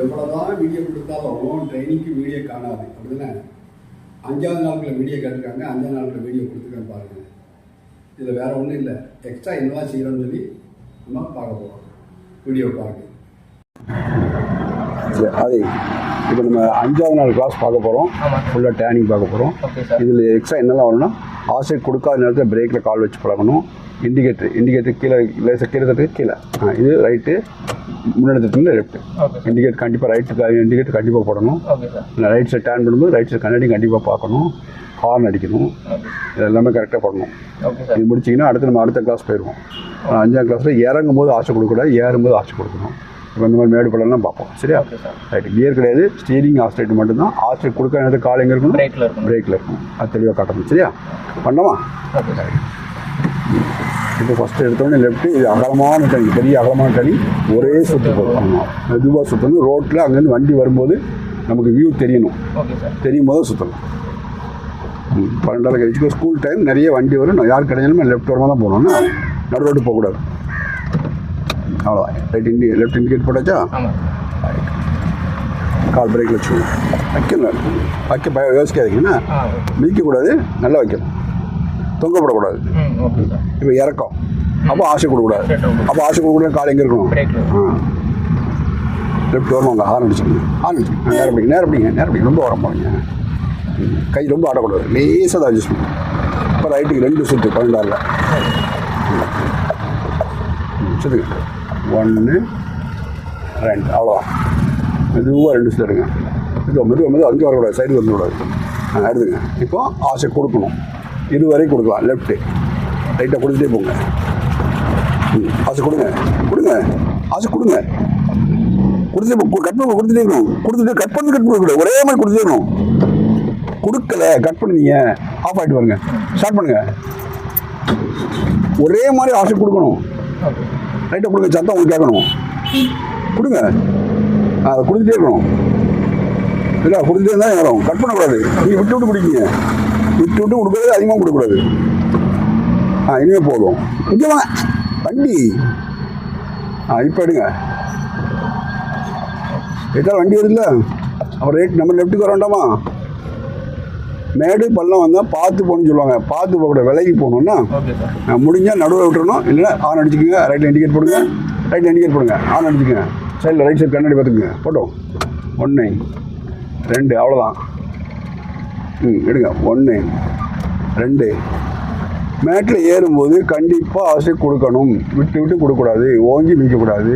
எவ்வளோதான் வீடியோ கொடுத்தாலும் ட்ரைனிங்க்கு வீடியோ காணாது அப்படின்னா 5வது நாளுக்குள்ள வீடியோ கேட்டிருக்காங்க, 5வது நாளுக்குள்ள வீடியோ கொடுத்துருக்கான்னு பாருங்கள். இதில் வேறு ஒன்றும் இல்லை, எக்ஸ்ட்ரா என்னெல்லாம் செய்யணும்னு சொல்லி நம்ம பார்க்க போகிறோம். வீடியோ பாருங்கள். அது இப்போ நம்ம 5வது நாள் கிளாஸ் பார்க்க போகிறோம். ஃபுல்லாக டேனிங் பார்க்க போகிறோம். இதில் எக்ஸ்ட்ரா என்னெல்லாம் வரணும்னா, ஆசை கொடுக்காத நேரத்தில் பிரேக்கில் கால் வச்சு பழகணும். இண்டிகேட்டர் கீழே லேசாக கீழே தட்டுக்கு கீழே, இது ரைட்டு, முன்னாடி தட்டுன்னு லெஃப்ட்டு. இண்டிகேட்டர் கண்டிப்பாக ரைட்டு இண்டிகேட்டர் கண்டிப்பாக போடணும். ரைட் சைட் டேர்ன் பண்ணும்போது ரைட் சைட் கண்ணாடி கண்டிப்பாக பார்க்கணும். ஹார்ன் அடிக்கணும். இது எல்லாமே கரெக்டாக பண்ணணும். இது முடிச்சிங்கன்னா அடுத்த கிளாஸ் போயிடுவோம். 5ஆம் கிளாஸில் இறங்கும் போது ஆசை கொடுக்கக்கூடாது, ஏறும்போது ஆசை கொடுக்கணும். இப்போ இந்த மாதிரி மேடு பள்ளம்லாம் பார்ப்போம். சரியா? ரைட்டு. கியர் கிடையாது, ஸ்டீரிங் ஆஸ்ட்ரேட் மட்டும்தான். ஆஸ்ட்ரேட் கொடுக்க நேரத்தில் கால் எங்கே இருக்கணும்? பிரேக்கில் இருக்கும். அது தெளிவாக காட்டணும். சரியா? பண்ணலாமா? இப்போ ஃபஸ்ட்டு எடுத்தோடனே லெஃப்ட்டு, இது அகலமான தனி, பெரிய அகலமான தனி, ஒரே சுற்று பண்ணணும். மெதுவாக சுற்றணும். ரோட்டில் அங்கேருந்து வண்டி வரும்போது நமக்கு வியூ தெரியணும். தெரியும் போது சுற்றணும். 12 கழிச்சு ஸ்கூல் டைம் நிறைய வண்டி வரும். யார் கிடைச்சாலும் லெஃப்ட் ஓரமாக தான் போகணும்னா நடு ரோட்டு போகக்கூடாது. அவ்வளோதான். ரைட் லெஃப்ட் இண்டிகேட் போட்டாச்சா? கால் பிரேக்கில் வச்சுக்கணும். வைக்க யோசிக்காதீங்கன்னா மிதிக்கக்கூடாது, நல்லா வைக்கணும். தொங்கப்படக்கூடாது. இப்போ இறக்கம், அப்போ ஆசை கொடுக்கக்கூடாது. அப்போ ஆசை கொடுக்கக்கூடாது. கால் எங்கே இருக்கணும்? லெஃப்ட் ஓரமாக ஹார்ன் அடிச்சுக்கணும். நேரம் பிடிங்க. ரொம்ப வரம் போகிறீங்க. கை ரொம்ப ஆடக்கூடாது. லேசாக தான் அட்ஜஸ்ட் பண்ணும். இப்போ ரைட்டுக்கு 2 சுற்று 12 சுற்றுங்க. 1 2 அவ்வளோதான். மெதுவாக 2 சுற்று எடுங்க. மெதுவாக அங்கே வரக்கூடாது, சைடு வந்துக்கூடாது. எடுத்துங்க. இப்போ ஆசை கொடுக்கணும். இது வரைக்கும் கொடுக்கலாம். லெஃப்ட்டு ரைட்டாக கொடுத்துட்டே போங்க. ஆசை கொடுங்க. ஆசை கொடுங்க. கட் பண்ண கொடுத்துட்டே இருக்கணும். கட் பண்ணக்கூடாது. ஒரே மாதிரி கொடுத்துட்டே இருக்கணும். கொடுக்கல, கட் பண்ணுவீங்க, ஆஃப் ஆகிட்டு வருங்க. ஸ்டார்ட் பண்ணுங்க. ஒரே மாதிரி ஆசை கொடுக்கணும். ரைட்டாக கொடுங்க. சத்தம் உங்களுக்கு கேட்கணும். கொடுங்க. அதை கொடுத்துட்டே இருக்கணும். இல்லை கொடுத்துட்டே தான் வரும். கட் பண்ணக்கூடாது. நீங்கள் விட்டு குடிப்பீங்க. விட்டு கொடுக்குறது, அதிகமாக கொடுக்கக்கூடாது. இனிமேல் போதும். முக்கியமாக வண்டி இப்போ எடுங்க. எட்டாவது வண்டி வருதுல்ல, அப்புறம் நம்ம லெஃப்ட்டுக்கு வர வேண்டாமா? மேடு பள்ளம் வந்தால் பார்த்து போகணும்னு சொல்லுவாங்க. பார்த்து போகக்கூடாது, விலகி போகணுன்னா முடிஞ்சால் நடுவில் விட்டுறணும். இல்லைன்னா ஆன் அடிச்சுக்கோங்க. ரைட்டில் இண்டிகேட் போடுங்க. ஆன் அடிச்சுக்கோங்க. சைடில் ரைட் சைடு கண்ணாடி பார்த்துக்குங்க. போட்டோம். 1 2 அவ்வளோதான். எடுங்க. 1 2. மேட்டில் ஏறும்போது கண்டிப்பாக ஆசை கொடுக்கணும். விட்டு கொடுக்கக்கூடாது. ஓங்கி மிதிக்கக்கூடாது.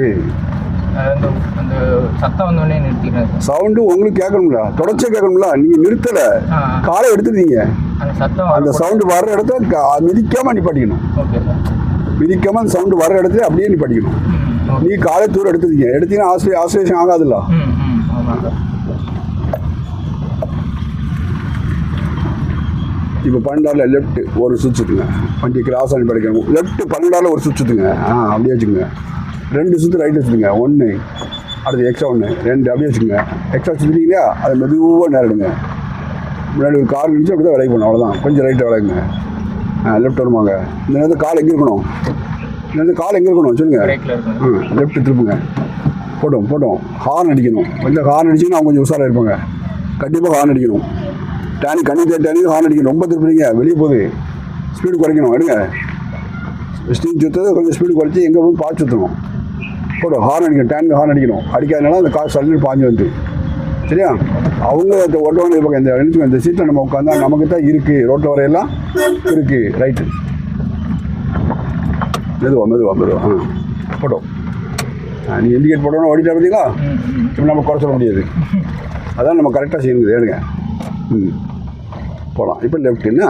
சவுண்டு உங்களுக்கு கேட்கணும்ல, தொடர்ச்சியாக கேட்கணும்ல. நீங்கள் நிறுத்தலை, காலை எடுத்துருந்தீங்க. அந்த சவுண்டு வர்ற இடத்துல மிதிக்காமல் நிப்பாட்டிக்கணும். மிதிக்காமல் அந்த சவுண்டு வர்ற இடத்துல அப்படியே நிப்பாட்டிக்கணும். நீங்கள் காலை தூரம் எடுத்தீங்கன்னா ஆசோசியேஷன் ஆகாதுல்ல. இப்போ 12 லெஃப்ட் ஒரு சுவிட்ச் சுற்றுங்க. வண்டி கிராஸ் ஆகி படிக்கணும். லெஃப்ட் 12 ஒரு சுவிட்ச் சுற்றுங்க. அப்படியே வச்சுக்கோங்க. 2 சுற்று ரைட்டில் சுற்றுங்க. 1 அடுத்து எக்ஸ்ட்ரா 1 2 அப்படியே வச்சுக்கோங்க. எக்ஸ்ட்ரா சுற்றுறீங்களா, அதை மெதுவாக நேரிடுங்க. முன்னாடி ஒரு கார் நினச்சி அப்படி தான் விலைக்கு போகணும். அவ்வளோதான். கொஞ்சம் ரைட்டை விளையுங்க. லெஃப்ட் வருவாங்க. இந்த நேரத்தில் கால் எங்கே இருக்கணும்? சொல்லுங்கள். லெஃப்ட் திருப்புங்க. போட்டோம். ஹார்ன் அடிக்கணும். கொஞ்சம் ஹார்ன் அடிச்சிங்கன்னா அவங்க கொஞ்சம் உஷாராக இருப்பாங்க. கண்டிப்பாக ஹார்ன் அடிக்கணும். டேனி ஹார்ன் அடிக்கணும். ரொம்ப திருப்புறீங்க, வெளியே போகுது. ஸ்பீடு குறைக்கணும். எடுங்க. ஸ்டீம் சுற்றுறது கொஞ்சம் ஸ்பீடு குறைச்சி எங்கே போய் பார்த்து சுற்றணும். போட்டோம். ஹார்ன் அடிக்கணும். டேனுக்கு ஹார்ன் அடிக்கணும். அடிக்காதனால அந்த கார் சல்லு பாஞ்சு வந்து. சரியா? அவங்க ஓட்டுவாங்க இருப்பாங்க. இந்த சீட்டில் நம்ம உட்காந்தா நமக்கு தான் இருக்குது. ரோட்டில் வரையெல்லாம் இருக்குது. ரைட்டு. மெதுவா போட்டோம். நீங்கள் இண்டிகேட் போட்டோன்னா ஓடிட்டா பார்த்தீங்களா? இப்போ நம்ம குறை சொல்ல முடியாது. அதான் நம்ம கரெக்டாக செய்யணுங்க. எடுங்க. போகலாம். இப்போ லெஃப்ட் என்ன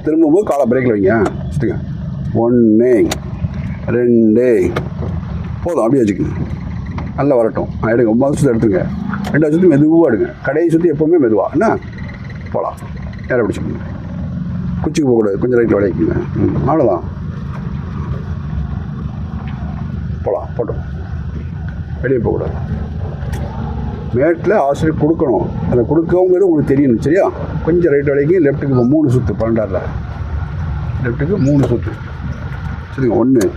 திரும்பும்போது காலை பிரேக்கில் வைங்க. வச்சுட்டுங்க. 1 2 போதும். அப்படியே வச்சுக்கோங்க. நல்லா வரட்டும். எடுங்க. 9 சுற்று எடுத்துங்க. 2 சுற்று மெதுவாக எடுங்க. கடைசி சுற்று எப்போவுமே மெதுவாக என்ன போகலாம். நேரம் பிடிச்சிக்கோங்க. குச்சிக்கு போகக்கூடாது. கொஞ்சம் ரைட்டில் விளைவிக்குங்க. அவ்வளோதான். போட்டோம். வெளியே போகக்கூடாது. மேட்டில் ஆசிரியர் கொடுக்கணும். அதை கொடுக்கவுங்கிறது உங்களுக்கு தெரியணும். சரியா? கொஞ்சம் ரைட் விலைக்கு லெஃப்ட்டுக்கு இப்போ 3 சுற்று 12 லெஃப்ட்டுக்கு 3 சுற்று. சரிங்க. 1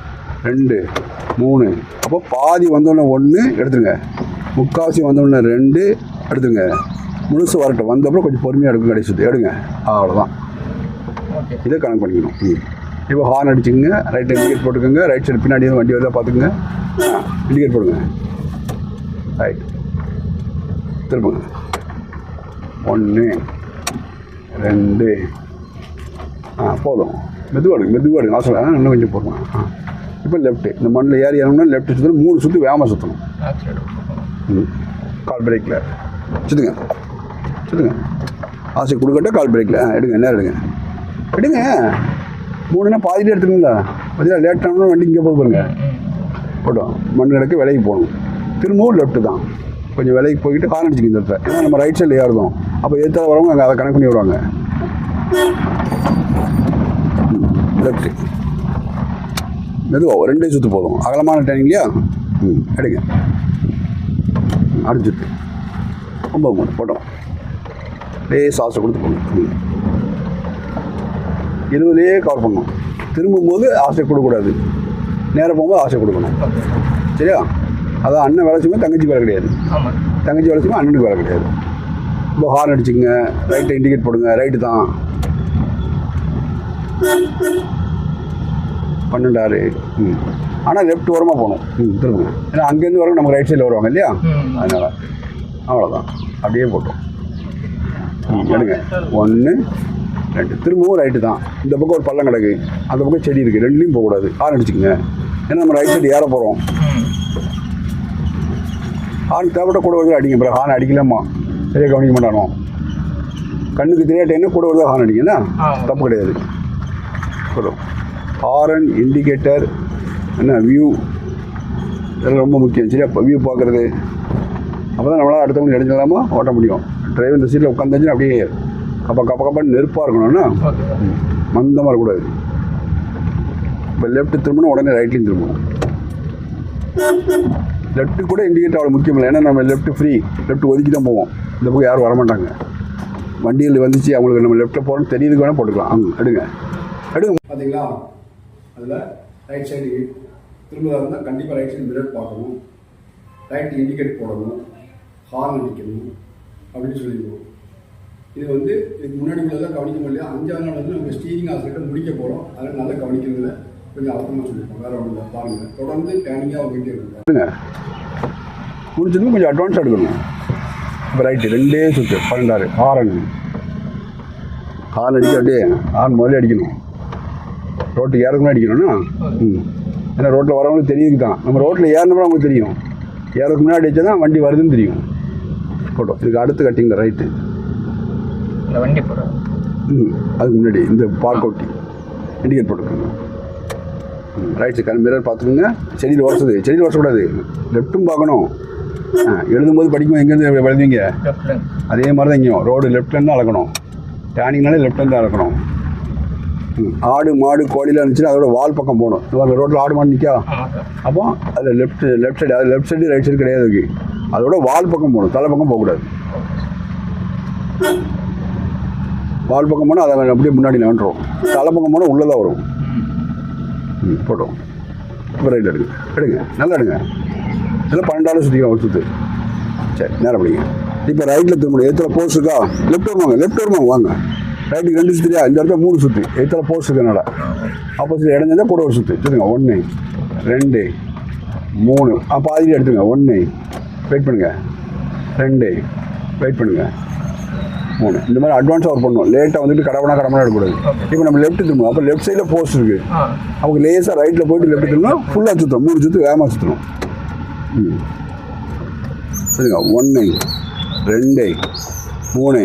2 3. அப்போ பாதி வந்தோடனே 1 எடுத்துருங்க, முக்கால்வாசி வந்தோடனே 2 எடுத்துருங்க, முழுசு வரட்டும். வந்தப்பறம் கொஞ்சம் பொறுமையாக எடுக்கும், கடைசி சுற்றி எடுங்க. அவ்வளோதான், இதை கணக்கு பண்ணிக்கணும். இப்போ ஹார்ன் அடிச்சுங்க, ரைட் இண்டிகேட் போட்டுக்கோங்க, ரைட் சைடு பின்னாடி வண்டி வருதா பார்த்துக்குங்க, இண்டிகேட் போடுங்க, ரைட் திருப்புங்க, 1 2. போதும், மெதுவாக எடுங்க அவசரம், இன்னும் கொஞ்சம் போடுங்க. இப்போ லெஃப்ட்டு, இந்த மண்ணில் ஏறி இறங்கணும்னா லெஃப்ட் சுற்றணும், 3 சுற்று வேகமாக சுற்றணும். கால் பிரேக்கில் சுற்றுங்க, ஆசை கொடுக்கட்ட கால் பிரேக்கில் எடுங்க, நேரம் எடுங்க 3னா பாதிலே எடுத்துக்கீங்களா, பார்த்தீங்களா? லேட்டானா வண்டி இங்கே போய் போட்டோம், மண் கிடக்கு விலைக்கு போகணும், திரும்பவும் லெஃப்ட்டு தான், கொஞ்சம் விலைக்கு போய்கிட்டு ஹார்ன் அடிச்சுக்க இந்த இடத்துல, ஏன்னா நம்ம ரைட் சைடில் ஏறுதோம், அப்போ எதிர்த்தால வரவங்க அங்கே அதை கணக்கு பண்ணி வருவாங்க. லெஃப்ட்டு மெதுவாக 2 சுற்று போதும், அகலமான டைனிங் இல்லையா, எடுங்க, அடிச்சுட்டு 9 போட்டோம், சாசை கொடுத்து போகணும், 20 கவர் பண்ணணும். திரும்பும்போது ஆசை கொடுக்கக்கூடாது, நேரம் போகும்போது ஆசை கொடுக்கணும், சரியா? அதான் அண்ணன் வேலை செய்யும்போது தங்கச்சி வேலை கிடையாது, தங்கச்சி வேலை செய்யும்போது அண்ணனுக்கு வேலை கிடையாது. இப்போ ஹார்ன் அடிச்சுங்க, ரைட்டை இண்டிகேட் போடுங்க, ரைட்டு தான் 12 ஆனால் லெஃப்ட் ஓரமாக போகணும், திரும்புங்க, ஏன்னா அங்கேருந்து வரவங்க நம்ம ரைட் சைடில் வருவாங்க இல்லையா, அதனால் அவ்வளோதான், அப்படியே போட்டோம். எடுங்க 1 2, திரும்பவும் ரைட்டு தான், இந்த பக்கம் ஒரு பள்ளம் கிடக்கு, அந்த பக்கம் செடி இருக்குது, ரெண்டுலேயும் போகக்கூடாது, ஹார்ன் அடிச்சுக்கங்க, ஏன்னா நம்ம ரைட் சைடு ஏற போகிறோம். ஹார்ன் தேவைப்பட்ட கூட வருது அடிங்க, அப்புறம் ஹார்ன் அடிக்கலாமா, சரியாக கவனிக்க மாட்டானோ, கண்ணுக்கு தெரியாட்டேன்னு கூட வருதா ஹார்ன் அடிங்கன்னா தப்பு கிடையாது. சொல்லும் ஹாரன், இண்டிகேட்டர், என்ன வியூ, இதெல்லாம் ரொம்ப முக்கியம், சரியா? வியூ பார்க்குறது, அப்போ தான் நம்மளால் அடுத்தவங்க இடைஞ்சலாமா ஓட்ட முடியும். டிரைவர் இந்த சீட்டில் உட்காந்துச்சுன்னா அப்படியே கப்பான்னு நெருப்பாக இருக்கணும்னா மந்தமாக இருக்கக்கூடாது. இப்போ லெஃப்ட்டு திரும்பணும், உடனே ரைட்லேயும் திரும்பணும். லெஃப்ட்டு கூட இண்டிகேட்டர் அவ்வளோ முக்கியம் இல்லை, ஏன்னா நம்ம லெஃப்ட்டு ஃப்ரீ, லெஃப்ட் ஒதுக்கி தான் போவோம், இந்த பக்கம் யாரும் வரமாட்டாங்க. வண்டியில் வந்துச்சு அவங்களுக்கு நம்ம லெஃப்ட்டில் போகிறோம் தெரியுதுக்கு வேணால் போட்டுக்கலாம். எடுங்க பார்த்தீங்களா? அதில் ரைட் சைடு திரும்பதாக இருந்தால் கண்டிப்பாக ரைட் சைடு மிரர் பார்க்கணும், ரைட் இண்டிகேட் போடணும், ஹார்ன் அடிக்கணும் அப்படின்னு சொல்லிடுவோம். இது வந்து இதுக்கு முன்னாடி உள்ளதெல்லாம் கவனிக்க முடியல. 5ஆவது நாள் வந்து நம்ம ஸ்டீரிங் ஆசிரியர்கிட்ட முடிக்க போகிறோம், அதனால் நல்லா கவனிக்கிறதுல கொஞ்சம் அர்த்தமாக சொல்லியிருப்போம். வேறு ஒன்றும் இல்லை, பாருங்கள், தொடர்ந்து டேனிங்காக அவங்ககிட்டே இருக்காங்க. முடிச்சதும் கொஞ்சம் அட்வான்ஸாக எடுக்கணும். இப்போ ரைட்டு 2 சுற்று 12 ஹார்ன் அடிக்க, அப்படியே ஹார்ன் முதல்ல அடிக்கணும், ரோட்டுக்கு ஏறதுக்குமே அடிக்கணும்னா. ஏன்னா ரோட்டில் வரவங்களுக்கு தெரியுது தான், நம்ம ரோட்டில் ஏறினப்போ அவங்களுக்கு தெரியும், ஏறதுக்கு முன்னாடி அடித்தா தான் வண்டி வருதுன்னு தெரியும். போட்டோம், இதுக்கு அடுத்து கட்டிங்க ரைட்டு வண்டி போகிறோம், அதுக்கு முன்னாடி இந்த பார்க் அவுட்டி இண்டிகேட் போட்டுக்கோங்க. ரைட் சைடு மிரர் பார்த்துக்கோங்க, செடியில் உரசக்கூடாது, லெஃப்ட்டும் பார்க்கணும். எழுதும்போது படிக்கும்போது எங்கேருந்து எழுதுவீங்க, அதே மாதிரி தான் இங்கேயும் ரோடு லெஃப்ட்லேருந்து தான் அளக்கணும், டேனிங்னாலே லெஃப்ட்லேருந்து தான் அளக்கணும். ஆடு மாடு கோழிலாம் இருந்துச்சுன்னா அதோட வால் பக்கம் போகணும். ரோட்டில் ஆடு மாடு நிற்கா, அப்போ அதில் லெஃப்ட் சைடு, அது லெஃப்ட் சைடு ரைட் சைடு கிடையாது, அதோட வால் பக்கம் போகணும், தலை பக்கம் போகக்கூடாது. வால் பக்கம் போனால் அதை அப்படியே முன்னாடி நகண்டுரும், தலை பக்கம் போனால் உள்ளே தான் வரும். போட்டோம், இப்போ ரைட் எடுங்க நல்லா எடுங்க, இதெல்லாம் 12 சுற்றிக்கலாம் ஒரு சுற்று. சரி, நேரம் படிங்க. இப்போ ரைட்டில் திரும்பணும், எத்தனை போஸ்ட் இருக்கா, லெஃப்ட் வருவாங்க வாங்க, ரைட்டுக்கு 2 சுற்றியா, இந்த இடத்துல 3 சுற்று, எத்தனை போஸ்ட் இருக்கனால ஆப்போசிட் இடைஞ்சா கூட ஒரு சுற்று சுற்றுங்க. 1 2 3, பாதியில் எடுத்துங்க. 1 வெயிட் பண்ணுங்கள், 2 வெயிட் பண்ணுங்கள், 3. இந்த மாதிரி அட்வான்ஸாக ஒர்க் பண்ணணும், லேட்டாக வந்துட்டு கடவுனா எடுக்கக்கூடாது. இப்போ நம்ம லெஃப்ட் திரும்பணும், அப்போ லெஃப்ட் சைடில் போஸ்ட் இருக்குது, அவங்க லேசாக ரைட்டில் போய்ட்டு லெஃப்ட் திரும்பணும், ஃபுல்லாக சுற்றணும், 3 சுற்று வேகமாக சுற்றணும். சரிங்க, 1 2 3,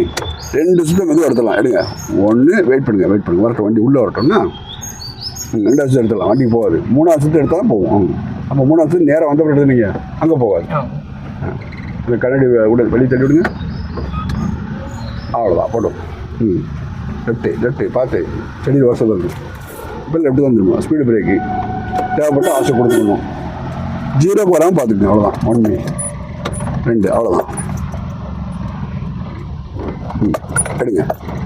2 சுற்று மெதுவாக எடுத்துடலாம். எடுங்க 1, வெயிட் பண்ணுங்கள் வரட்டும், வண்டி உள்ளே வரட்டும்னா 2வது சுற்று எடுத்துடலாம், வண்டிக்கு போகாது. 3வது சுற்று எடுத்தாலும் போகும். அப்போ 3வது சுற்று நேரம் வந்தப்பறம் எடுத்துனீங்க, அங்கே போகாது. இந்த கண்ணாடி வெளியே தள்ளி விடுங்க, அவ்வளோதான் போட்டோம். லெஃப்ட்டு பார்த்து செடியில் வருஷம் வருது. இப்போ லெஃப்ட்டு தான் திரும்பணும், ஸ்பீடு பிரேக்கு தேவைப்பட்ட ஆசை கொடுத்துக்கணும், 0க்கு வராமல் பார்த்துக்கணும். அவ்வளோதான், 1 2 அவ்வளோதான்.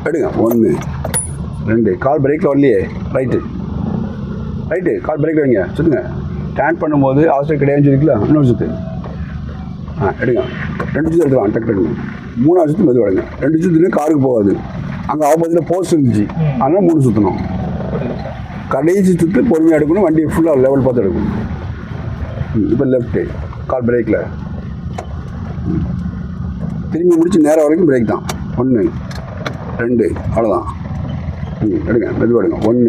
எடுங்க 1 2, கால் பிரேக்கில் வரலையே, ரைட்டு கால் பிரேக்கில் வைங்க, சொல்லுங்க. டேன் பண்ணும்போது ஆசிரியர் கிடையாதுன்னு சொல்லிக்கல இன்னொரு சுற்று. எடுங்க 2 சுற்று எடுக்கலாம் டக்கு டக்குங்க. 3ஆவது சுற்று மெதுவாக எடுங்க. 2 சுற்றுலேயே காருக்கு போகாது, அங்கே ஆப்போசிட்டில் போஸ்ட் இருந்துச்சு, அதனால் 3 சுற்றணும். கடைசி சுற்று பொறுமையாக எடுக்கணும், வண்டியை ஃபுல்லாக லெவல் பார்த்து எடுக்கணும். இப்போ லெஃப்ட்டு கால் பிரேக்கில் திரும்பி முடிச்சு நேரம் வரைக்கும் பிரேக் தான். 1 2 அவ்வளோதான். எடுங்க மெதுவாக எடுங்க. 1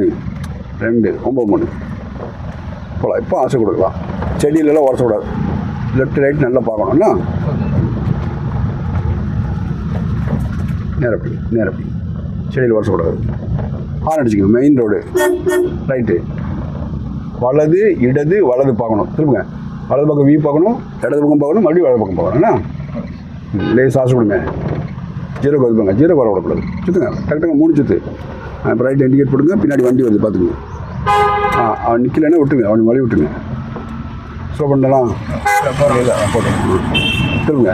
2 9 3 போகலாம். இப்போ ஆசை கொடுக்கலாம். செடியிலலாம் உரசக்கூடாது, லெஃப்ட் ரைட் நல்லா பார்க்கணும்னா நேரப்படி செடியில் உரசக்கூடாது. ஹார்ன் அடிச்சுக்கணும். மெயின் ரோடு ரைட்டு, வலது இடது வலது பார்க்கணும். திரும்புங்க, வலது பக்கம் வியூ பார்க்கணும், இடது பக்கம் பார்க்கணும், மறுபடியும் வலது பக்கம் பார்க்கணும்னா லேஸ் ஆசை கொடுங்க. 0 வருவாங்க, 0 வர விடக்கூடாது. சுற்றுங்க டக்கு 3 சுற்று. இப்போ ரைட் இண்டிகேட் போடுங்க, பின்னாடி வண்டி வருது பார்த்துக்குங்க. அவன் நிற்கலன்னா விட்டுருங்க, அவனுக்கு வழி விட்டுருங்க. ஸ்லோ பண்ணலாம் போட்டு திரும்புங்க,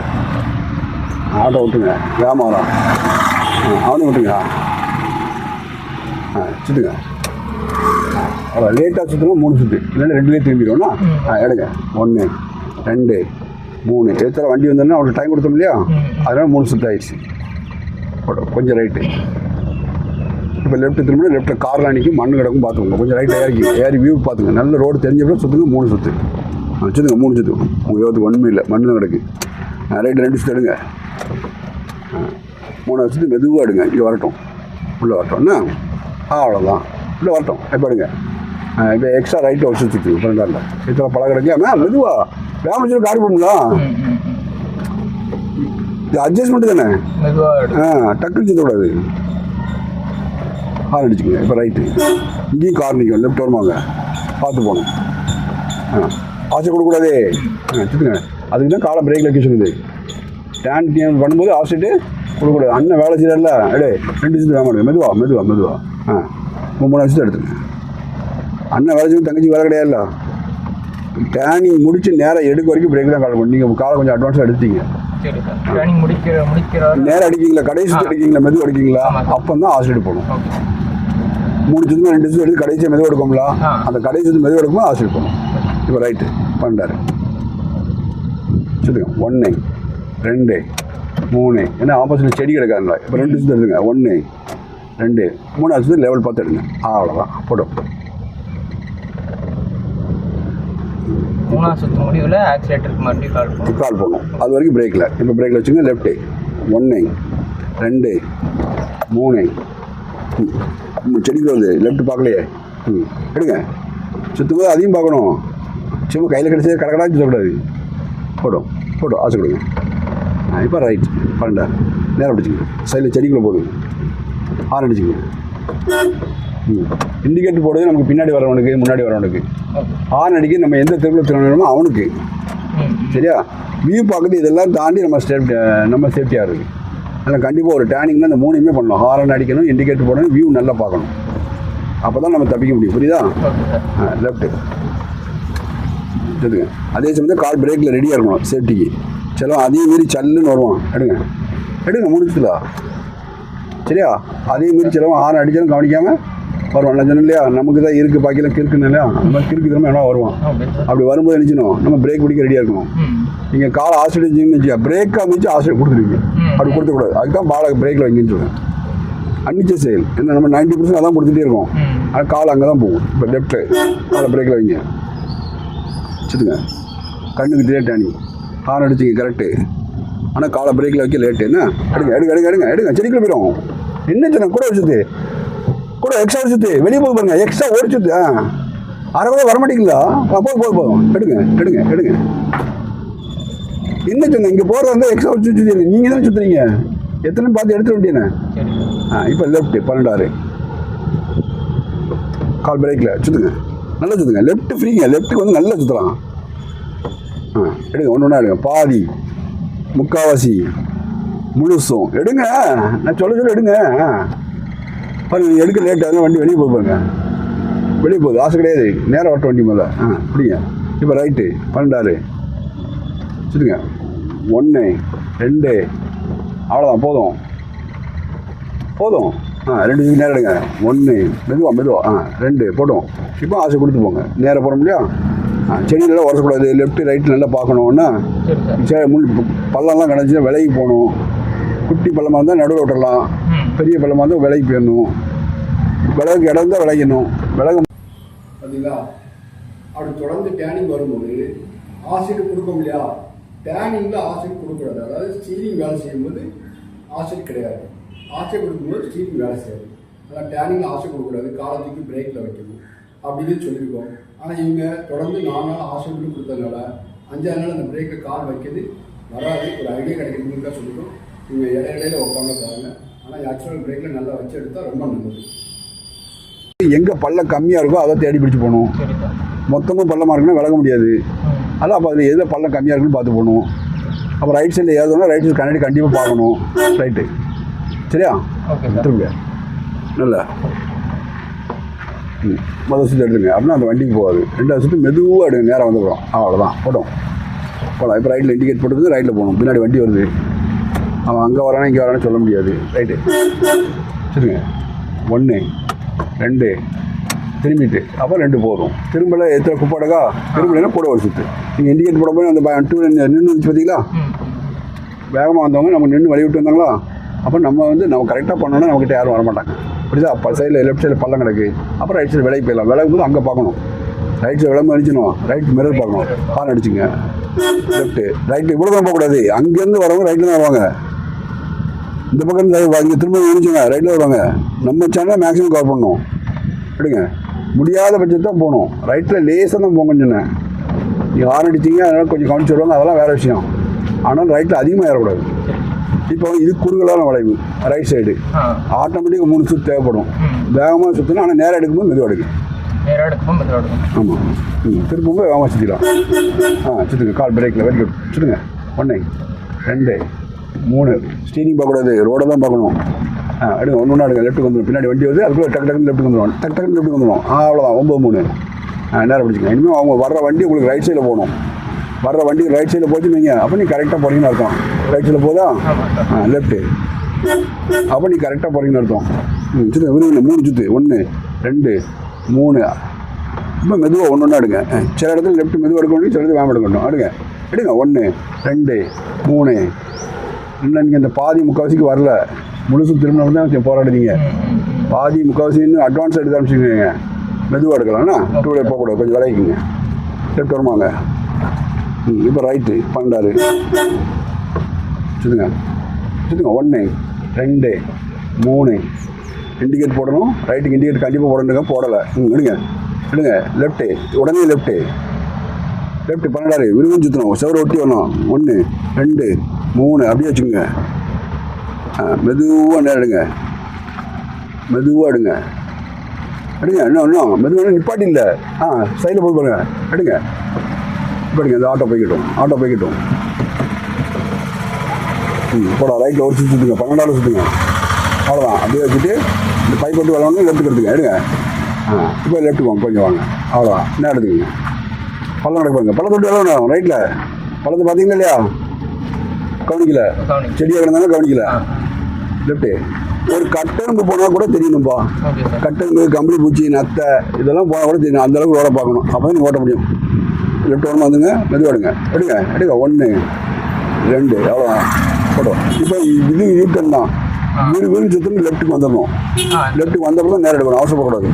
ஆட்டோ விட்டுருங்க, வேகமாக வரான், அவனையும் விட்டுருங்க. சுற்றுங்க. அவ்வளோ லேட்டாக சுற்றணும். 3 சுற்று இல்லைன்னா 2லேயே திரும்பிடுவோம்னா எடுங்க. 1 2 3 எத்தனை வண்டி வந்தோன்னா அவனுக்கு டைம் கொடுத்தோம் இல்லையா, அதனால் 3 சுற்று ஆயிடுச்சு. போட்டோம் கொஞ்சம் ரைட்டு. இப்போ லெஃப்ட்டு திரும்ப லெஃப்ட்டில் கார்லாம் நிற்கும், மண்ணு கிடக்கும் பார்த்துக்கோங்க. கொஞ்சம் ரைட்டில் ஏறி வியூ பார்த்துங்க. நல்ல ரோடு தெரிஞ்சப்போ சுற்றுங்க. 3 சுற்று வச்சுருங்க. 3 சுற்று உங்கள் யோகத்துக்கு ஒன்றுமே இல்லை, மண்ணு தான் கிடக்கு. ரைட்டு 2 சுற்று எடுங்க. 3ஆவது சுற்று மெதுவாக எடுங்க. இங்கே வரட்டும், உள்ளே வரட்டோம்னா அவ்வளோதான். உள்ளே வரட்டும். இப்போ எடுங்க. இப்போ எக்ஸ்ட்ரா ரைட்டில் ஒரு சுற்று ஃப்ரெண்டாக இத்தனை பழம் கிடைக்காம மெதுவாக வேகம் சொல்லி கார் போடுங்களா. இது அட்ஜஸ்ட்மெண்ட்டு தானே, டக்குன்னு சுற்றக்கூடாது. ஹார்ன் அடிச்சுக்கோங்க. இப்போ ரைட்டு, இங்கேயும் கார் நிற்கும், லெஃப்ட் வருவாங்க பார்த்து போகணும். ஆசை கொடுக்கூடாதே, சுற்றுங்க. அதுக்கு தான் காலை பிரேக்கில் வைக்க சொல்லுது. டேன் பண்ணும்போது ஆசைட்டு கொடுக்கூடாது. அண்ணன் வேலை செய்யல, எடு 2 சுற்று வேக மாட்டேங்க. மெதுவாக 3 சுற்று எடுத்துங்க. அண்ணன் வேலை செய்யும், தங்கச்சி வேலை கிடையாதுல்ல. டேனிங் முடிச்சு நேரம் எடுக்க வரைக்கும் பிரேக் தான் கால் பண்ணணும். நீங்கள் காலை கொஞ்சம் அட்வான்ஸாக எடுத்தீங்க. நேரம் அடிக்கிங்களா, கடைசி சுற்று அடிக்கிங்களா, மெதுவாக அடிக்கிங்களா, அப்போ தான் ஆசிரியர் போகணும். 3 சுற்று 2 சுற்று எடுத்து கடைசியாக மெதுவாக எடுக்கும்ல, அந்த கடைசி சுற்று மெதுவாக எடுக்கும்போது ஆசிரியர் போகணும். இப்போ ரைட்டு பண்ணுறாரு சுற்றுங்க. 1 2 3 ஏன்னா ஆப்போசிட்டில் செடி கிடக்காதுங்களா. இப்போ 2 சுற்று எடுத்துங்க. 1 2 3ஆவது சுற்று லெவல் பார்த்து எடுங்க. அவ்வளோதான் போட்டோம். 3ஆவது சுற்று முடிவில் ஆக்சிலேட்டருக்கு மறுபடியும் கால் போகணும். அது வரைக்கும் பிரேக்கில். இப்போ பிரேக்கில் வச்சுங்க. லெஃப்ட்டு 1 2 3 செடிக்கு வருது, லெஃப்ட் பார்க்கலையே. எடுங்க. சுற்றும்போது அதையும் பார்க்கணும். சும்மா கையில் கிடச்சது கடக்கடா சுற்றக்கூடாது. போட்டோம் ஆசை கொடுங்க. இப்போ ரைட் 12 நேரம் அடிச்சுங்க. சைடில் செடிக்குள்ளே போகுது, ஹார்ன் அடிச்சுங்க. இண்டிகேட்டர் போடுறது நமக்கு பின்னாடி வரவனுக்கு முன்னாடி வரவனுக்கு. ஹார்ன் அடிக்க நம்ம எந்த தெருவில் திரும்பணுமோ அவனுக்கு. சரியா? வியூ பார்க்குறது இதெல்லாம் தாண்டி நம்ம சேஃப்டியாக இருக்குது. அதில் கண்டிப்பாக ஒரு டேனிங்னா இந்த 3மே பண்ணணும். ஹார்ன் அடிக்கணும், இண்டிகேட்டர் போடணும், வியூ நல்லா பார்க்கணும். அப்போ தான் நம்ம தப்பிக்க முடியும். புரியுதா? லெஃப்ட்டு எடுங்க. அதே சமயத்தில் கால் பிரேக்கில் ரெடியாக இருக்கணும் சேஃப்டிக்கு. சிலவன் அதே மாரி சல்லுன்னு வருவான். எடுங்க முடிச்சுல. சரியா? அதே மாரி சிலவன் ஹார்ன் அடித்தாலும் கவனிக்காமல் வருவான். நான் சொன்னேன் இல்லையா, நமக்கு தான் இருக்குது பாக்கிலாம் கிறுக்குன்னு இல்லையா, அந்த மாதிரி கிறுக்கு திறமை என்ன வருவான். அப்படி வரும்போது நினச்சினோம் நம்ம பிரேக் பிடிக்க ரெடியாக இருக்கணும். நீங்கள் கால் ஆசிரியர் வச்சுக்கா, பிரேக்காக மிச்சு ஆசிரியர் கொடுத்துருவீங்க. அப்படி கொடுத்துக்கூடாது. அதுதான் பாலை பிரேக்கில் வைங்கன்னு சொல்லுவேன். அன்னிச்ச செயல் என்ன, நம்ம 90% அதான் கொடுத்துட்டே இருக்கோம். ஆனால் கால் அங்கே தான் போகும். இப்போ லெஃப்ட்டு காலை பிரேக்கில் வைங்க. வச்சுட்டுங்க. கண்ணுக்கு தெரியா டேனி ஹார்ன் அடிச்சிங்க கரெக்டு. ஆனால் காலை பிரேக்கில் வைக்க லேட்டு. என்ன எடுங்க செடிக்குள்ள போயிடும். என்ன சொன்ன கூட வச்சுது, கூட எக்ஸ்ட்ரா வச்சுது வெளியே போக பாருங்க. எக்ஸ்ட்ரா ஓடிச்சுது. அரை வர மாட்டீங்களா? போதும் எடுங்க. என்ன சொன்ன, இங்கே போகிறதா இருந்தால் எக்ஸ்ட்ரா வச்சு நீங்கள் தான் சுற்றுறீங்க. எத்தனை பார்த்து எடுத்துட வேண்டியண்ணே. இப்போ லெஃப்ட்டு 12 கால் பிரேக்கில் சுற்றுங்க. நல்லா சுற்றுங்க. லெஃப்ட்டு ஃப்ரீங்க. லெஃப்ட்டுக்கு வந்து நல்லா சுற்றலாம். எடுங்க. ஒன்று எடுங்க. பாதி, முக்கால்வாசி, முழுசும் எடுங்க. நான் சொல்ல எடுங்க. பாருங்க எடுக்க லேட் ஆகுது. வண்டி வெளியே போங்க. வெளியே போகுது. ஆசை கிடையாது. நேரம் ஓட்ட வண்டி முதல்ல. பிடிங்க. இப்போ ரைட்டு 12 சுற்றுங்க. 1 2 அவ்வளோதான். போதும். 2 நேரம் எடுங்க. 1 மெதுவா 2 போட்டோம். இப்போ ஆசை கொடுத்து போங்க. நேரம் போட முடியும். செடியிலலாம் உரசக்கூடாது, லெஃப்ட் ரைட்டு நல்லா பார்க்கணுன்னா பள்ளம்லாம் கிடச்சின்னா விலைக்கு போகணும். குட்டி பள்ளமாக இருந்தால் நடுவில் விட்டுறலாம், பெரிய பள்ளமாக இருந்தால் விலைக்கு போயிடணும். விலகு இடம் தான் விளையணும். விலகு பார்த்தீங்களா? அப்படி தொடர்ந்து டேனிங் வரும்போது ஆசிட் கொடுக்க முடியா. டேனிங்கில் ஆசிட் கொடுக்கக்கூடாது. அதாவது ஸ்டீரிங் வேலை செய்யும்போது ஆசிட் கிடையாது. ஆசிட் கொடுக்கும்போது ஸ்டீரிங் வேலை செய்யாது. ஆனால் டேனிங்கில் ஆசிட் கொடுக்கக்கூடாது, காலத்துக்கு பிரேக்கில் வைக்கணும் அப்படின்னு சொல்லியிருக்கோம். ஆனால் இவங்க தொடர்ந்து 4 நாள் ஆசிட் கொடுத்ததுனால 5ஆவது நாள் அந்த பிரேக்கில் கால் வைக்கிறது வராது. ஒரு ஐடியா கிடைக்கிறதுக்காக சொல்லியிருக்கோம். இவங்க இடையில உட்காந்து பாருங்க. ஆனால் ஆக்சுவல் பிரேக்கில் நல்லா வச்சு எடுத்தால் ரொம்ப நல்லது. எங்கே பள்ளம் கம்மியாக இருக்கோ அதை தேடி பிடிச்சி போகணும். மொத்தமாக பள்ளமாக இருக்குன்னா விலக முடியாது. அதான் அப்போ அதில் எதில் பள்ளம் கம்மியாக இருக்குன்னு பார்த்து போகணும். அப்போ ரைட் சைடில் ஏதோனா ரைட் சைடு கண்ணாடி கண்டிப்பாக பார்க்கணும். ரைட்டு சரியா? திரும்ப நல்ல முதல் சுற்று எடுத்துங்க. அப்படின்னா அந்த வண்டிக்கு போகாது. 2வது சுற்று மெதுவாக எடுங்க, நேராக வந்துடுறோம். அவ்வளோதான் போட்டோம் போகலாம். இப்போ ரைட்டில் இண்டிகேட் போட்டுருக்கு, ரைட்டில் போகணும். பின்னாடி வண்டி வருது, அவன் அங்கே வரானா இங்கே வரானு சொல்ல முடியாது. ரைட்டு சரிங்க. 1 2 திரும்பிட்டு அப்போ 2 போதும். திரும்பல எத்தனை குப்பாடக்கா திரும்பலைன்னா கூட ஒரு சுற்று. நீங்கள் இண்டிகேட் போட போய் அந்த 2 நின்று வந்துச்சு பார்த்தீங்களா? வேகமாக வந்தவங்க நம்ம நின்று வழி விட்டு வந்தாங்களா? அப்போ நம்ம கரெக்டாக பண்ணோன்னா நம்மக்கிட்ட யாரும் வரமாட்டாங்க. அப்படிதான் அப்போ சைடில் லெஃப்ட் சைடில் பள்ளம் கிடக்கு. அப்புறம் ரைட் சைடு விலைக்கு போயிடலாம். விலகும் போது அங்கே பார்க்கணும். ரைட் சைடு விளம்பரம் அடிச்சணும், ரைட் மிரர் பார்க்கணும். ஹார்ன் அடிச்சுங்க. லெஃப்ட்டு ரைட்டு இவ்வளோ தான் போகக்கூடாது. அங்கேருந்து வரவங்க ரைட்டில் தான் வருவாங்க. இந்த பக்கம் இங்கே திரும்ப நினைச்சுங்க ரைட்டில் வருவாங்க. நம்ம சேனலை மேக்ஸிமம் கவர் பண்ணணும். எடுங்க முடியாத பட்சத்து தான் போகணும். ரைட்டில் லேசாக தான் போங்கன்னு சொன்னேன். நீங்கள் ஹார்ன் அடிச்சிங்க, அதனால் கொஞ்சம் கவனிச்சு வருவாங்க, அதெல்லாம் வேறு விஷயம். ஆனால் ரைட்டில் அதிகமாக ஏறக்கூடாது. இப்போ இது குறுகலான வளைவு ரைட் சைடு. ஆட்டோமேட்டிக்காக 3 சுற்று தேவைப்படும். வேகமாக சுற்றணும். ஆனால் நேராக எடுக்கும்போது மெதுவாக எடுக்கும். ஆமாம் திரும்பவும் வேகமாக சுற்றிக்கலாம். சுற்றுங்க. கால் பிரேக்கில் வெரி குட். சுற்றுங்க. 1 2 3 ஸ்டீரிங் பார்க்கக்கூடாது, ரோடை தான் பார்க்கணும். எடுங்க. ஒன்று எடுங்க. லெஃப்ட்டுக்கு வந்துடும். பின்னாடி வண்டி வருது, அதுக்குள்ளே டக்குன்னு லெஃப்ட்டுக்கு வந்துடும். டக்குன்னு லெஃப்ட்டுக்கு வந்துடும். அவ்வளோதான். 9 3 நேரம் பிடிச்சிங்க. இனிமேல் அவங்க வர்ற வண்டி உங்களுக்கு ரைட் சைடில் போகணும். வர்ற வண்டி ரைட் சைடில் போச்சு நீங்கள், அப்போ நீ கரெக்டாக போகிறீங்கன்னு அர்த்தம். ரைட் சைடில் போதா லெஃப்ட்டு, அப்போ நீ கரெக்டாக போகிறீங்கன்னு அர்த்தம். சரி விரும்புங்க. 3 சுற்று 1 2 3 இப்போ மெதுவாக ஒன்று எடுங்க. சில இடத்துல லெஃப்ட் மெதுவாக எடுக்க முடியும், சில இடத்துல வேகம் எடுக்கணும். எடுங்க 1 2 3 இன்னும் நீங்கள் இந்த பாதி முக்கால்வாசிக்கு வரல. முழுசு திரும்ப தான் போராடுறீங்க. பாதி முக்கால்வாசி இன்னும் அட்வான்ஸ் எடுத்து அனுப்பிச்சிக்கோங்க. மெதுவாக எடுக்கலாம்னா 2 வே போகக்கூடாது, கொஞ்சம் விளைவிக்குங்க. லெஃப்ட் வருமாங்க. இப்போ ரைட்டு 12 சுற்றுங்க. 1 2 3 இண்டிகேட் போடணும். ரைட்டுக்கு இண்டிகேட் கண்டிப்பாக போடணுங்க. போடலை. எடுங்க லெஃப்ட்டு, உடனே லெஃப்ட்டு 12 விரும்பி சுற்றணும். செவரை ஒட்டி வரணும். 1 2 3 அப்படியே வச்சுக்கோங்க. மெதுவாக நேரம் எடுங்க. மெதுவாக எடுங்க. இன்னும் மெதுவாக நிப்பாட்டி இல்லை. சைடில் போய் பாருங்க. எடுங்க. படிங்க. இந்த ஆட்டோ போய்கிட்டோம். போடா. ரைட்டில் ஒரு சுற்றுங்க. 12 சுற்றுங்க. அவ்வளோதான். அப்படியே வச்சுட்டு இந்த பைப் போட்டு வரவங்க லெஃப்ட்டுக்கு எடுத்துங்க. எடுங்க. இப்போ லெஃப்ட்டுக்கு வாங்க, கொஞ்சம் வாங்க. அவ்வளோதான். என்ன எடுத்துக்கங்க. பள்ளம் நடக்க பாருங்க. பள்ளம் தொட்டு வரணும். ரைட்டில் பள்ளத்தை பார்த்தீங்களா இல்லையா? கவனிக்கல. செடியாக இருந்தாலும் கவனிக்கல. லெஃப்ட்டு ஒரு கட்டெரும்பு போனால் கூட தெரியணும்பா. கட்டெரும்பு, கம்பளி பூச்சி, நத்தை இதெல்லாம் போனால் கூட தெரியணும். அந்தளவுக்கு ஓட பார்க்கணும். அப்போ தான் நீங்கள் ஓட்ட முடியும். லெஃப்ட் வரமா வந்துங்க. மெதுவாக எடுங்க. 1 2 அவ்வளோதான் போட்டோம். இப்போ இது யூட்டன் தான். வீடு சுத்தம் லெஃப்ட்டுக்கு வந்துடணும். லெஃப்ட்டுக்கு வந்தப்போ தான் நேரம் எடுக்கணும். அவசரப்படக்கூடாது.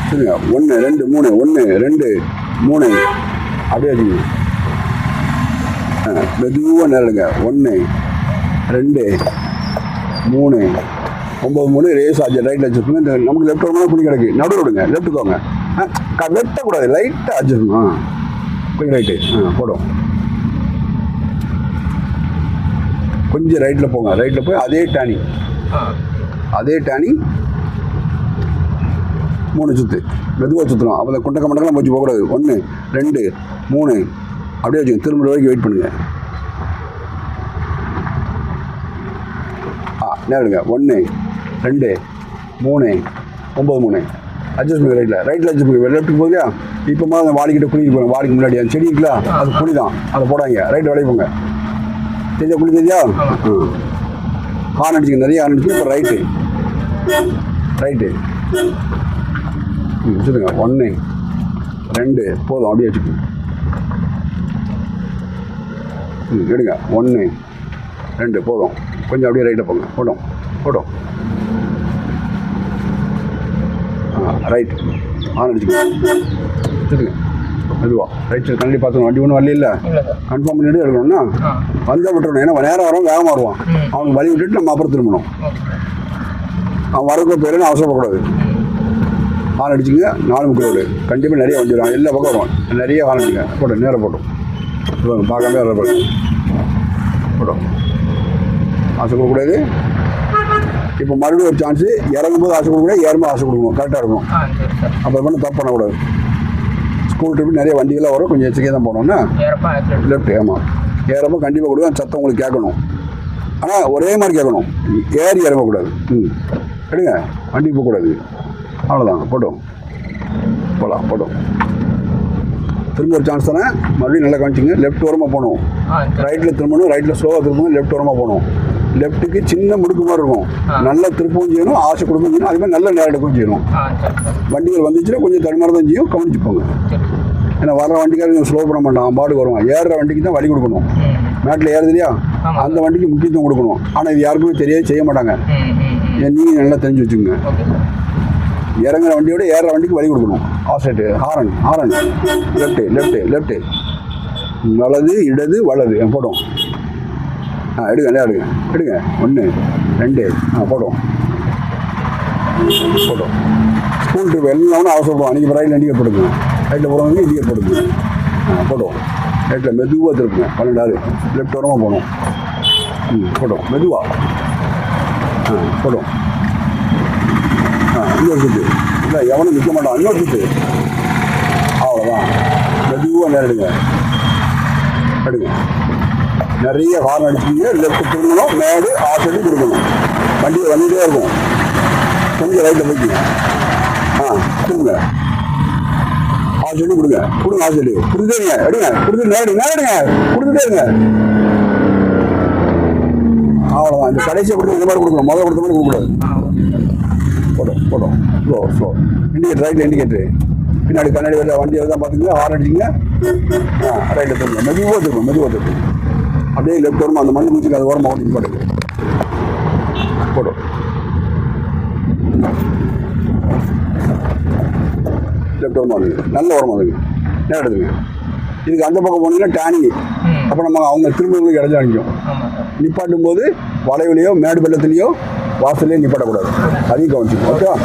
சரிங்க. 1 2 3 1 2 3 அப்படியே வச்சுங்க. மெதுவாக நேரடுங்க. 1 2 3 9 3 ரேஸ் ஆச்சு. ரைட்டில் வச்சுருக்கோங்க. நமக்கு லெஃப்ட் வரணும். குடி கிடக்கு. நடுவில் விடுங்க. லெஃப்ட்டுக்கு வாங்க. வெட்டக்கூடாது. லைட்டாக வச்சுருக்கணும். கொஞ்சம் ரைட்டு. போடும். கொஞ்சம் ரைட்டில் போங்க. ரைட்டில் போய் அதே டேனிங் 3 சுற்று மெதுவாக சுற்றணும். அப்போ குண்டக்க மண்டக்கெல்லாம் போச்சு போகக்கூடாது. 1 2 3 அப்படியே வச்சுங்க. திரும்ப வரைக்கும் வெயிட் பண்ணுங்கள். நேரடுங்க. 1 2 3 9 3 அட்ஜஸ்ட் பண்ணுங்க. ரைட்டில் அட்ஜஸ்ட் பண்ணுங்க. லெஃப்ட்டுக்கு போகுது. இப்போ அந்த வாடிக்கிட்ட குளிக்க போங்க. வாடிக்கு முன்னாடி அந்த செடி இருக்குல்ல, அது குழி தான். அதை போடாங்க. ரைட்டு விளைய போங்க. தெரிஞ்சா குழி தெரியா? ஹார்ன் அடிச்சுங்க. நிறைய ஹார்ன் அடிச்சுங்க. இப்போ ரைட்டு வச்சுருங்க 1 2 போதும் அப்படியே வச்சுக்கோங்க. எடுங்க 1 2 போதும். கொஞ்சம் அப்படியே ரைட்டில் போங்க. போட்டோம் ரைட் ஆன் அடிச்சுக்கோங்க. வச்சுருங்க மெதுவா ரைட் சைடு கண்ணாடி பார்த்துக்கணும். வண்டி ஒன்றும் வரல கன்ஃபார்ம் பண்ணிட்டு எடுக்கணும்னா வந்தால் விட்டுறணும். ஏன்னா நேரம் வரும் வேகமாக வருவான். அவனுக்கு வழி விட்டுட்டு நம்ம அப்புறம் திரும்பணும். அவன் வரதுக்கு பேருன்னு அவசரப்படக்கூடாது. ஹார்ன் அடிச்சுங்க. 4 முக்கிய ரோடு கண்டிப்பாக நிறைய வண்டி வரும். எல்லா பக்கம் வரும். நிறைய ஹார்ன் அடிங்க. போட்டோம் நேரம் போட்டோம் பார்க்காம வர போட்டோம். ஆசை கொடுக்கக்கூடாது. இப்போ மறுபடியும் ஒரு சான்ஸு இறங்கும்போது ஆசை கொடுக்கக்கூடாது, ஏறும்போது ஆசை கொடுக்கணும். கரெக்டாக இருக்கணும். அப்போ மட்டும் தப்பு பண்ணக்கூடாது. ஸ்கூல் ட்ரிப்பு நிறைய வண்டிகள்லாம் வரும். கொஞ்சம் எச்சரிக்கையாக தான் போனோம்னா லெஃப்ட். ஆமாம் ஏறப்போ கண்டிப்பாக கொடுக்கும். அந்த சத்தம் உங்களுக்கு கேட்கணும். ஆனால் ஒரே மாதிரி கேட்கணும். ஏறி இறங்கக்கூடாது. எடுங்க வண்டிக்கு போகக்கூடாது. அவ்வளோதான். போட்டோம் போட்டோம். திரும்ப ஒரு சான்ஸ் தானே. மறுபடியும் நல்லா காமிச்சிங்க. லெஃப்ட் ஓரமாக போகணும். ரைட்டில் திரும்பணும். ரைட்டில் ஸ்லோவாக திரும்பணும். லெஃப்ட் ஓரமாக போகணும். லெஃப்ட்டுக்கு சின்ன முடுக்கு மாதிரி இருக்கும். நல்லா திருப்பவும் செய்யணும். ஆசை கொடுக்கவும் செய்யணும். அது மாதிரி நல்ல நேரம் எடுக்கவும் செய்யணும். வண்டிகள் வந்துச்சுன்னா கொஞ்சம் தடுமாறதான் செய்யும். கவனிச்சுப்போங்க. ஏன்னா வர வண்டிக்காரங்க ஸ்லோ பண்ண மாட்டான். பாடு வருவான். ஏறுற வண்டிக்கு தான் வழி கொடுக்கணும். மேட்டில் ஏறுது இல்லையா, அந்த வண்டிக்கு முக்கியத்துவம் கொடுக்கணும். ஆனால் இது யாருக்குமே தெரியாது, செய்ய மாட்டாங்க. நீங்கள் நல்லா தெரிஞ்சு வச்சுக்கோங்க. இறங்குற வண்டியோட ஏறுற வண்டிக்கு வழி கொடுக்கணும். ஆசைட்டு ஹாரன் லெஃப்ட்டு வலது இடது வலது போட்டோம். எடுங்க 1 2 போட்டோம். ஸ்கூல் ட்ரிப் எல்லாமே அவசரப்படும். அன்றைக்கி ரைட்டில் இண்டிகேட் போடுங்க. ரைட்டில் போகிறவங்க இண்டிகேட் போடுங்க. போட்டோம். ரைட்டில் மெதுவாக திருப்புங்க. 12 லெஃப்ட் ஓரமாக போகணும். போட்டோம் மெதுவாக. போட்டோம். இன்னொரு சுற்று இல்லை, எவனும் நிற்க மாட்டான். இன்னொரு சுற்று. அவ்வளோதான். மெதுவாக நேரிடுங்க. எடுங்க. நிறைய ஹார்ன் அடிச்சிங்க. லெஃப்ட் திரும்பணும். மேடு ஆசைட்டு கொடுக்கணும். வண்டியை வந்துகிட்டே இருக்கும். கொஞ்சம் ரைட்டில் போய்க்குங்க. திரும்புங்க. ஆசைட்டு கொடுங்க. ஆசைட்டு கொடுத்துட்டே எடுங்க. நேடுங்க கொடுத்துட்டே இருங்க. அவ்வளோதான். இந்த கடைசியை கொடுத்து இந்த மாதிரி கொடுக்கணும். முதல்ல கொடுத்த மாதிரி கொடுக்கக்கூடாது. போட்டோம் ஸ்லோ ரைட்டில் இண்டிகேட்ரு. பின்னாடி கண்ணாடி வெளில வண்டி தான் பார்த்துங்க. ஹார்ன் அடிச்சிங்க. ரைட்டில் திரும்ப மெதுவாக திரும்ப. அப்படியே லெஃப்ட் ஓரமாக அந்த மண் முடிச்சுக்கு அது ஓரமாக ஓட்டி போடுங்க. போட்டோம். லெஃப்ட் ஓரமாக வந்துங்க. நல்ல ஓரமாக வந்துங்க. நேரம் எடுத்துங்க. இதுக்கு அந்த பக்கம் போனீங்கன்னா டேனிங். அப்போ நம்ம அவங்க திரும்ப இடைஞ்சா நிற்கும். நிப்பாட்டும் போது வளைவுலையோ மேடு வெள்ளத்துலையோ வாசல்லையோ நிப்பாட்டக்கூடாது. அதையும் கவனிச்சுக்கோங்க. ஓகேவா?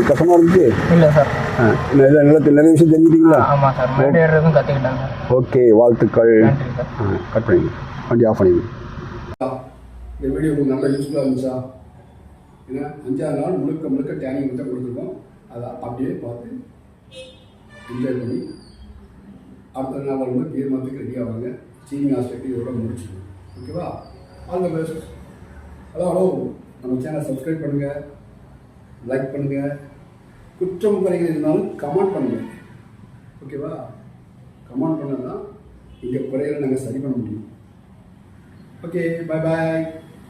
கஷ்டமாக இருந்துச்சு. இல்லை சார். நிறைய விஷயம் தெரிஞ்சுட்டீங்களா? ஓகே, வாழ்த்துக்கள். கட் பண்ணிங்க. வண்டி ஆஃப் பண்ணிங்க. இந்த வீடியோ உங்களுக்கு நல்லா யூஸ்ஃபுல்லாக இருந்துச்சா? ஏன்னா 5 நாள் முழுக்க டேனிங் தான் கொடுத்துருக்கோம். அதை அப்படியே பார்த்து என்ஜாய் பண்ணி அடுத்த நாள் வரும்போது கியர் மாற்றுக்கு ரெடி ஆவாங்க. சீனிங் ஆஸ்பெக்ட் இதோட முடிச்சுக்கணும். ஓகேவா? All the best. ஹலோ, நம்ம சேனல் சப்ஸ்கிரைப் பண்ணுங்கள், லைக் பண்ணுங்கள். குற்றம் குறைகள் இருந்தாலும் கமெண்ட் பண்ணுங்கள். ஓகேவா? கமெண்ட் பண்ணால் தான் இங்கே குறைகளை நாங்கள் சரி பண்ண முடியும். ஓகே, பாய்.